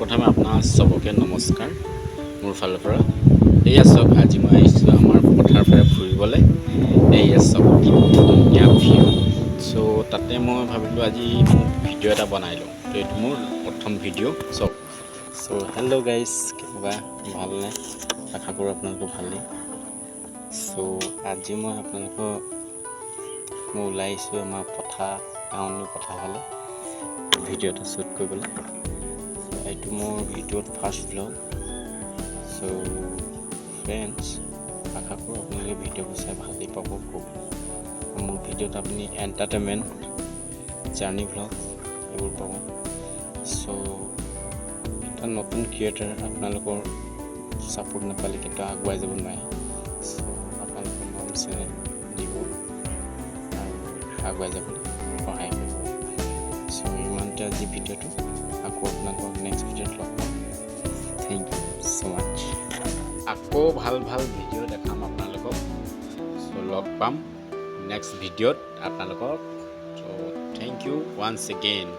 পোনপ্ৰথমে আপোনাৰ চবকে নমস্কাৰ মোৰ ফালৰ পৰা। এয়া চাওক, আজি মই আহিছোঁ আমাৰ পথাৰ ফালে ফুৰিবলৈ। এয়া চাওক কি ধুনীয়া ভিউ। চ' তাতে মই ভাবিলোঁ আজি মোক ভিডিঅ' এটা বনাই লওঁ। তো এইটো মোৰ প্ৰথম ভিডিঅ' চাওক। চ' হেল্ল' গাইজ, কেনেকুৱা ভালনে? আশা কৰোঁ আপোনালোকৰ ভালেই। চ' আজি মই ওলাই আহিছোঁ আমাৰ টাউনৰ পথাৰ ফালে ভিডিঅ' এটা শ্বুট কৰিবলৈ। এইটো মোৰ ভিডিঅ'ত ফাৰ্ষ্ট ভ্লগ। চ' ফ্ৰেণ্ডছ, আশা কৰোঁ আপোনালোকে ভিডিঅ'বোৰ চাই ভালেই পাব। মোৰ ভিডিঅ'ত আপুনি এণ্টাৰটেইনমেণ্ট, জাৰ্ণি ভ্লগ এইবোৰ পাব। চ' এটা নতুন ক্ৰিয়েটাৰ, আপোনালোকৰ ছাপোৰ্ট নাপালে কিন্তু আগুৱাই যাব নোৱাৰে। চ' আপোনালোকৰ মৰম চেনেহ দিব আৰু আগুৱাই যাবলৈ সহায় কৰিব। চ' ইমানতে আজি ভিডিঅ'টো, আকৌ আপোনালোকক নেক্সট ভিডিঅ'ত লগ পাম। থেংক ইউ ছ' মাছ। আকৌ ভাল ভাল ভিডিঅ' দেখাম আপোনালোকক। চ' লগ পাম নেক্সট ভিডিঅ'ত আপোনালোকক। চ' থেংক ইউ ওৱান্স এগেইন।